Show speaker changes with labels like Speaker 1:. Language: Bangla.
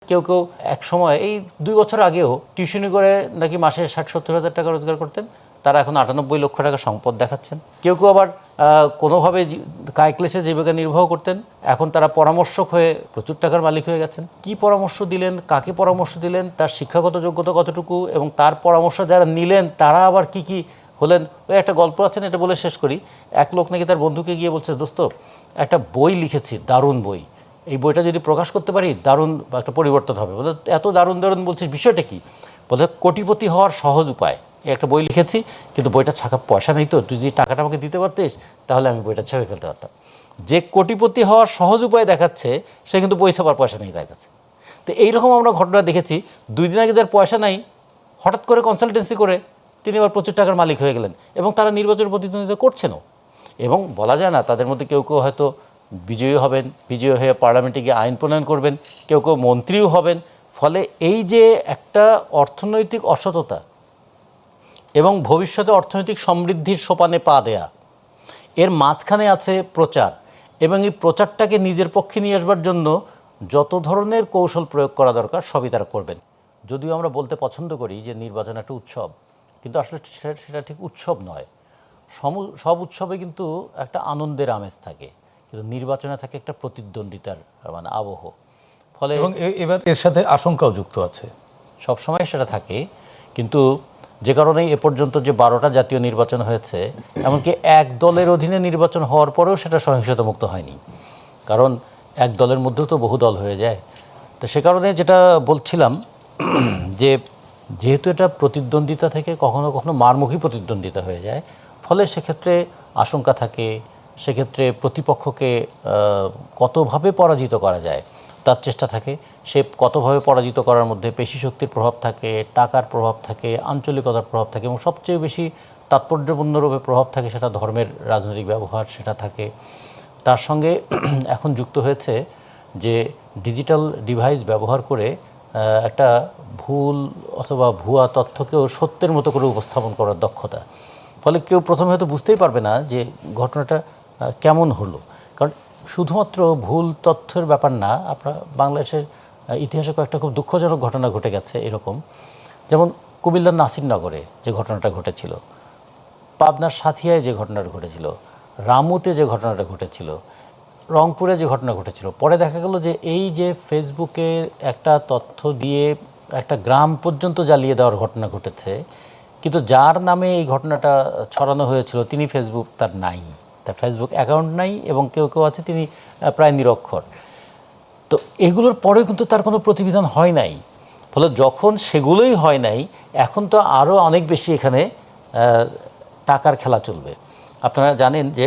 Speaker 1: কেউ কেউ এক সময় এই 2 বছর আগেও টিউশনি করে নাকি মাসে 60-70 হাজার টাকা রোজগার করতেন, তারা এখন 98 লক্ষ টাকা সম্পদ দেখাচ্ছেন। কেউ কেউ আবার কোনোভাবে কায়ক্লেশে জীবিকা নির্বাহ করতেন, এখন তারা পরামর্শক হয়ে প্রচুর টাকার মালিক হয়ে গেছেন। কি পরামর্শ দিলেন, কাকে পরামর্শ দিলেন, তার শিক্ষাগত যোগ্যতা কতটুকু, এবং তার পরামর্শ যারা নিলেন তারা আবার কি কি হলেন। ওই একটা গল্প আছেন, এটা বলে শেষ করি। এক লোক নাকি তার বন্ধুকে গিয়ে বলছে, দোস্ত একটা বই লিখেছি, দারুণ বই, এই বইটা যদি প্রকাশ করতে পারি দারুণ একটা পরিবর্তন হবে। বলে এত দারুণ দারুণ বলছিস, বিষয়টা কি? বলে কোটিপতি হওয়ার সহজ উপায়, একটা বই লিখেছি, কিন্তু বইটা ছাপা পয়সা নেই, তো তুই যদি টাকাটা আমাকে দিতে পারতিস তাহলে আমি বইটা ছেপে ফেলতে পারতাম। যে কোটিপতি হওয়ার সহজ উপায় দেখাচ্ছে সে কিন্তু বই ছাপার পয়সা নেই তার কাছে। তো এইরকম আমরা ঘটনা দেখেছি। 2 দিন আগে যার পয়সা নাই, হঠাৎ করে কনসালটেন্সি করে তিনি আবার প্রচুর টাকার মালিক হয়ে গেলেন, এবং তারা নির্বাচনের প্রতিদ্বন্দ্বিতা করছেনও। এবং বলা যায় না, তাদের মধ্যে কেউ কেউ হয়তো বিজয়ী হবেন, বিজয়ী হয়ে পার্লামেন্টে গিয়ে আইন প্রণয়ন করবেন, কেউ কেউ মন্ত্রীও হবেন। ফলে এই যে একটা অর্থনৈতিক অসততা এবং ভবিষ্যতে অর্থনৈতিক সমৃদ্ধির সোপানে পা দেয়া, এর মাঝখানে আছে প্রচার, এবং এই প্রচারটাকে নিজের পক্ষে নিয়ে আসবার জন্য যত ধরনের কৌশল প্রয়োগ করা দরকার সবই তারা করবেন। যদিও আমরা বলতে পছন্দ করি যে নির্বাচন একটা উৎসব, কিন্তু আসলে সেটা ঠিক উৎসব নয়। সব উৎসবে কিন্তু একটা আনন্দের আমেজ থাকে, কিন্তু নির্বাচনে থাকে একটা প্রতিদ্বন্দ্বিতার মানে আবহ। ফলে
Speaker 2: এবং এবার এর সাথে আশঙ্কাও যুক্ত আছে,
Speaker 1: সবসময় সেটা থাকে। কিন্তু যে কারণেই এ পর্যন্ত যে 12টা জাতীয় নির্বাচন হয়েছে, এমনকি এক দলের অধীনে নির্বাচন হওয়ার পরেও সেটা সহিংসতা মুক্ত হয়নি, কারণ এক দলের মধ্যেও তো বহু দল হয়ে যায়। তো সে কারণে যেটা বলছিলাম যে যেহেতু এটা প্রতিদ্বন্দ্বিতা থেকে কখনো কখনো মারমুখী প্রতিদ্বন্দ্বিতা হয়ে যায়, ফলে সেক্ষেত্রে আশঙ্কা থাকে, সেক্ষেত্রে প্রতিপক্ষকে কতভাবে পরাজিত করা যায় তার চেষ্টা থাকে। সে কতভাবে পরাজিত করার মধ্যে পেশিশক্তির প্রভাব থাকে, টাকার প্রভাব থাকে, আঞ্চলিকতার প্রভাব থাকে, এবং সবচেয়ে বেশি তাৎপর্যপূর্ণরূপে প্রভাব থাকে সেটা ধর্মের রাজনৈতিক ব্যবহার, সেটা থাকে। তার সঙ্গে এখন যুক্ত হয়েছে যে ডিজিটাল ডিভাইস ব্যবহার করে একটা ভুল অথবা ভুয়া তথ্যকেও সত্যের মতো করে উপস্থাপন করার দক্ষতা। ফলে কেউ প্রথমে হয়তো বুঝতেই পারবে না যে ঘটনাটা কেমন হলো। কারণ শুধুমাত্র ভুল তথ্যের ব্যাপার না, আপনার বাংলাদেশের ইতিহাসে কয়েকটা খুব দুঃখজনক ঘটনা ঘটে গেছে এরকম। যেমন কুমিল্লার নাসিরনগরে যে ঘটনাটা ঘটেছিল, পাবনার সাথিয়ায় যে ঘটনাটা ঘটেছিল, রামুতে যে ঘটনাটা ঘটেছিল, রংপুরে যে ঘটনা ঘটেছিল। পরে দেখা গেল যে এই যে ফেসবুকে একটা তথ্য দিয়ে একটা গ্রাম পর্যন্ত জ্বালিয়ে দেওয়ার ঘটনা ঘটেছে, কিন্তু যার নামে এই ঘটনাটা ছড়ানো হয়েছিল তিনি ফেসবুক তার নাই, তার ফেসবুক অ্যাকাউন্ট নাই, এবং কেউ কেউ আছে তিনি প্রায় নিরক্ষর। তো এগুলোর পরেও কিন্তু তার কোনো প্রতিবিধান হয় নাই। ফলে যখন সেগুলোই হয় নাই, এখন তো আরও অনেক বেশি এখানে টাকার খেলা চলবে। আপনারা জানেন যে